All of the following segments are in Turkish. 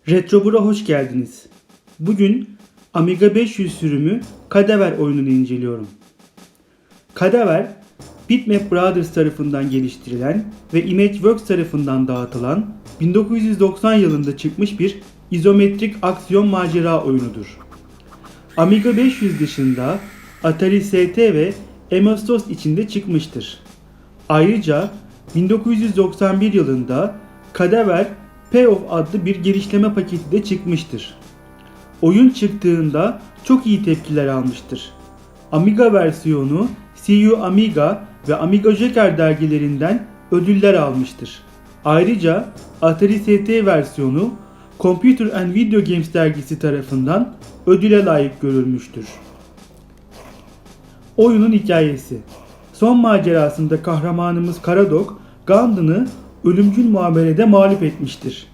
Retrobur'a hoş geldiniz. Bugün Amiga 500 sürümü Cadaver oyununu inceliyorum. Cadaver, Bitmap Brothers tarafından geliştirilen ve Imageworks tarafından dağıtılan 1990 yılında çıkmış bir izometrik aksiyon macera oyunudur. Amiga 500 dışında Atari ST ve MS-DOS içinde çıkmıştır. Ayrıca 1991 yılında Cadaver Payoff adlı bir geliştirme paketi de çıkmıştır. Oyun çıktığında çok iyi tepkiler almıştır. Amiga versiyonu CU Amiga ve Amiga Joker dergilerinden ödüller almıştır. Ayrıca Atari ST versiyonu Computer and Video Games dergisi tarafından ödüle layık görülmüştür. Oyunun hikayesi. Son macerasında kahramanımız Karadok, Gundam'ı ölümcül muamelede mağlup etmiştir.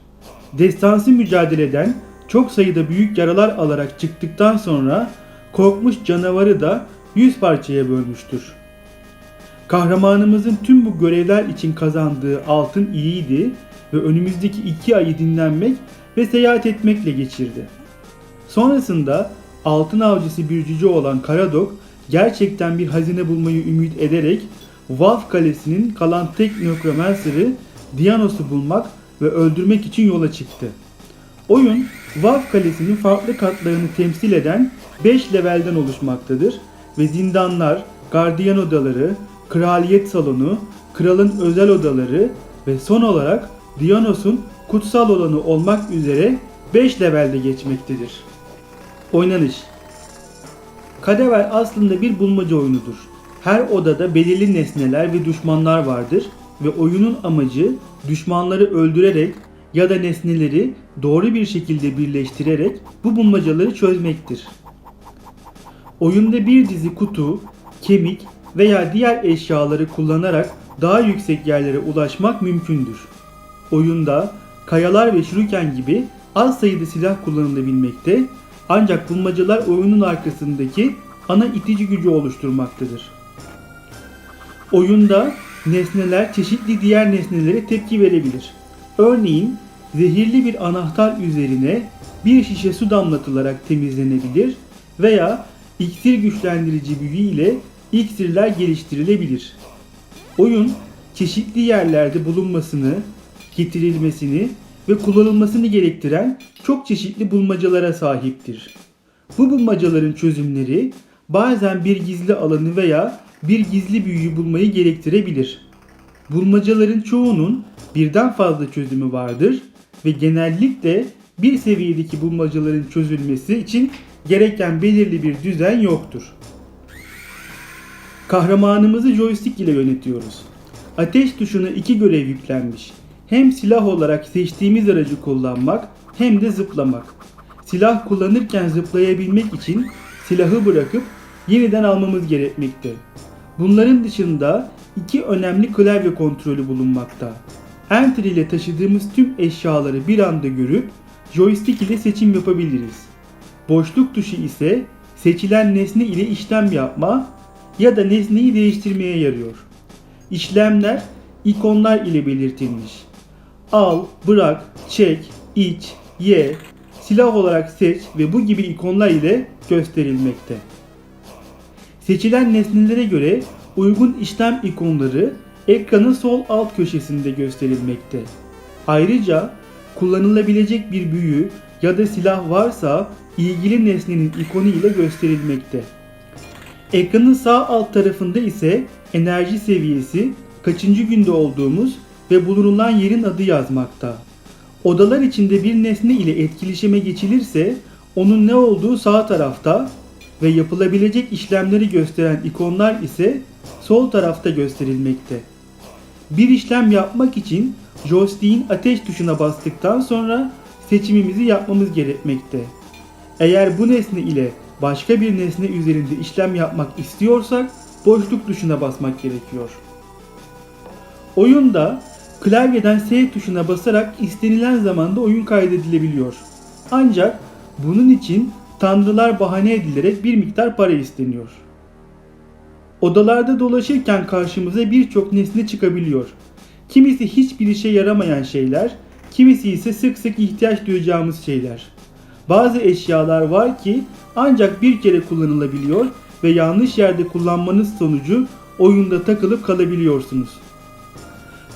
Destansı mücadeleden çok sayıda büyük yaralar alarak çıktıktan sonra korkmuş canavarı da 100 parçaya bölmüştür. Kahramanımızın tüm bu görevler için kazandığı altın iyiydi ve önümüzdeki 2 ayı dinlenmek ve seyahat etmekle geçirdi. Sonrasında altın avcısı bir cüce olan Karadok gerçekten bir hazine bulmayı ümit ederek Valve Kalesi'nin kalan tek Necromancer'ı Dionysus'u bulmak ve öldürmek için yola çıktı. Oyun, Valve Kalesi'nin farklı katlarını temsil eden 5 levelden oluşmaktadır ve zindanlar, gardiyan odaları, kraliyet salonu, kralın özel odaları ve son olarak Dionysus'un kutsal olanı olmak üzere 5 levelde geçmektedir. Oynanış. Cadaver aslında bir bulmaca oyunudur. Her odada belirli nesneler ve düşmanlar vardır ve oyunun amacı düşmanları öldürerek ya da nesneleri doğru bir şekilde birleştirerek bu bulmacaları çözmektir. Oyunda bir dizi kutu, kemik veya diğer eşyaları kullanarak daha yüksek yerlere ulaşmak mümkündür. Oyunda kayalar ve şuriken gibi az sayıda silah kullanılabilmekte, ancak bulmacalar oyunun arkasındaki ana itici gücü oluşturmaktadır. Oyunda nesneler çeşitli diğer nesnelere tepki verebilir. Örneğin zehirli bir anahtar üzerine bir şişe su damlatılarak temizlenebilir veya iksir güçlendirici büyü ile iksirler geliştirilebilir. Oyun çeşitli yerlerde bulunmasını, getirilmesini ve kullanılmasını gerektiren çok çeşitli bulmacalara sahiptir. Bu bulmacaların çözümleri bazen bir gizli alanı veya bir gizli büyüyü bulmayı gerektirebilir. Bulmacaların çoğunun birden fazla çözümü vardır ve genellikle bir seviyedeki bulmacaların çözülmesi için gereken belirli bir düzen yoktur. Kahramanımızı joystick ile yönetiyoruz. Ateş tuşuna 2 görev yüklenmiş. Hem silah olarak seçtiğimiz aracı kullanmak hem de zıplamak. Silah kullanırken zıplayabilmek için silahı bırakıp yeniden almamız gerekmekte. Bunların dışında 2 önemli klavye kontrolü bulunmakta. Enter ile taşıdığımız tüm eşyaları bir anda görüp joystick ile seçim yapabiliriz. Boşluk tuşu ise seçilen nesne ile işlem yapma ya da nesneyi değiştirmeye yarıyor. İşlemler ikonlar ile belirtilmiş. Al, bırak, çek, iç, ye, silah olarak seç ve bu gibi ikonlar ile gösterilmekte. Seçilen nesnelere göre uygun işlem ikonları ekranın sol alt köşesinde gösterilmekte. Ayrıca kullanılabilecek bir büyü ya da silah varsa ilgili nesnenin ikonu ile gösterilmekte. Ekranın sağ alt tarafında ise enerji seviyesi, kaçıncı günde olduğumuz ve bulunulan yerin adı yazmakta. Odalar içinde bir nesne ile etkileşime geçilirse onun ne olduğu sağ tarafta ve yapılabilecek işlemleri gösteren ikonlar ise sol tarafta gösterilmekte. Bir işlem yapmak için joystick'in ateş tuşuna bastıktan sonra seçimimizi yapmamız gerekmekte. Eğer bu nesne ile başka bir nesne üzerinde işlem yapmak istiyorsak boşluk tuşuna basmak gerekiyor. Oyunda klavyeden S tuşuna basarak istenilen zamanda oyun kaydedilebiliyor. Ancak bunun için tanrılar bahane edilerek bir miktar para isteniyor. Odalarda dolaşırken karşımıza birçok nesne çıkabiliyor. Kimisi hiçbir işe yaramayan şeyler, kimisi ise sık sık ihtiyaç duyacağımız şeyler. Bazı eşyalar var ki ancak bir kere kullanılabiliyor ve yanlış yerde kullanmanız sonucu oyunda takılıp kalabiliyorsunuz.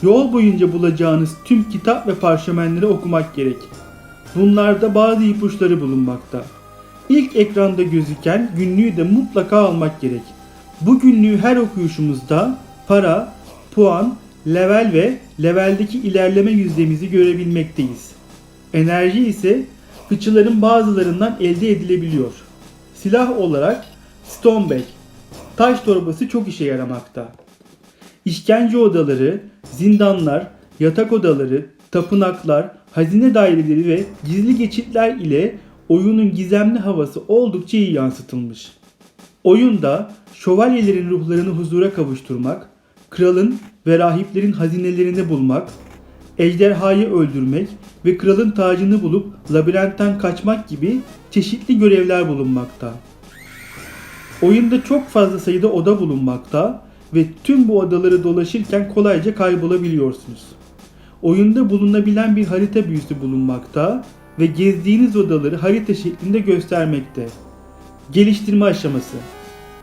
Yol boyunca bulacağınız tüm kitap ve parşömenleri okumak gerek. Bunlarda bazı ipuçları bulunmakta. İlk ekranda gözüken günlüğü de mutlaka almak gerek. Bu günlüğü her okuyuşumuzda para, puan, level ve leveldeki ilerleme yüzdemizi görebilmekteyiz. Enerji ise fıçıların bazılarından elde edilebiliyor. Silah olarak Stoneback, taş torbası çok işe yaramakta. İşkence odaları, zindanlar, yatak odaları, tapınaklar, hazine daireleri ve gizli geçitler ile oyunun gizemli havası oldukça iyi yansıtılmış. Oyunda şövalyelerin ruhlarını huzura kavuşturmak, kralın ve rahiplerin hazinelerini bulmak, ejderhayı öldürmek ve kralın tacını bulup labirentten kaçmak gibi çeşitli görevler bulunmakta. Oyunda çok fazla sayıda oda bulunmakta ve tüm bu odaları dolaşırken kolayca kaybolabiliyorsunuz. Oyunda bulunabilen bir harita büyüsü bulunmakta ve gezdiğiniz odaları harita şeklinde göstermekte. Geliştirme aşaması.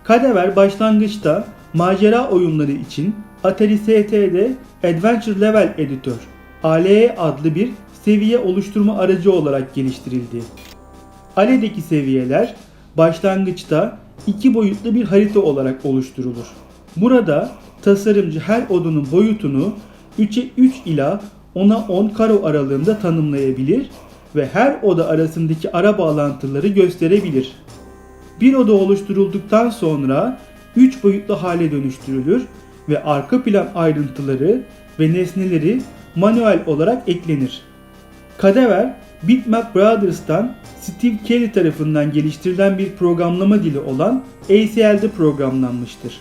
Kadever başlangıçta macera oyunları için Atari ST'de Adventure Level Editor (ALE) adlı bir seviye oluşturma aracı olarak geliştirildi. ALE'deki seviyeler başlangıçta 2 boyutlu bir harita olarak oluşturulur. Burada tasarımcı her odanın boyutunu 3'e 3 ila 10'a 10 karo aralığında tanımlayabilir ve her oda arasındaki ara bağlantıları gösterebilir. Bir oda oluşturulduktan sonra 3 boyutlu hale dönüştürülür ve arka plan ayrıntıları ve nesneleri manuel olarak eklenir. Kadever, Bitmap Brothers'tan Steve Kelly tarafından geliştirilen bir programlama dili olan ACL'de programlanmıştır.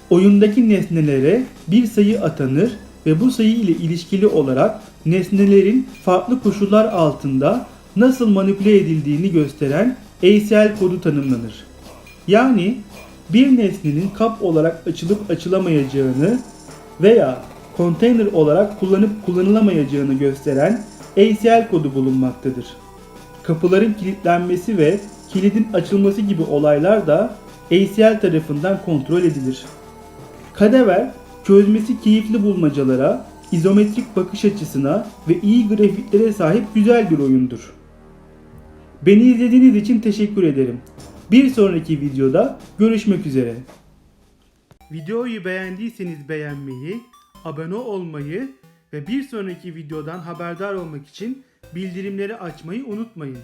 Oyundaki nesnelere bir sayı atanır ve bu sayı ile ilişkili olarak nesnelerin farklı koşullar altında nasıl manipüle edildiğini gösteren ACL kodu tanımlanır. Yani bir nesnenin kap olarak açılıp açılamayacağını veya konteyner olarak kullanıp kullanılamayacağını gösteren ACL kodu bulunmaktadır. Kapıların kilitlenmesi ve kilidin açılması gibi olaylar da ACL tarafından kontrol edilir. Kadever, çözmesi keyifli bulmacalara, izometrik bakış açısına ve iyi grafiklere sahip güzel bir oyundur. Beni izlediğiniz için teşekkür ederim. Bir sonraki videoda görüşmek üzere. Videoyu beğendiyseniz beğenmeyi, abone olmayı ve bir sonraki videodan haberdar olmak için bildirimleri açmayı unutmayın.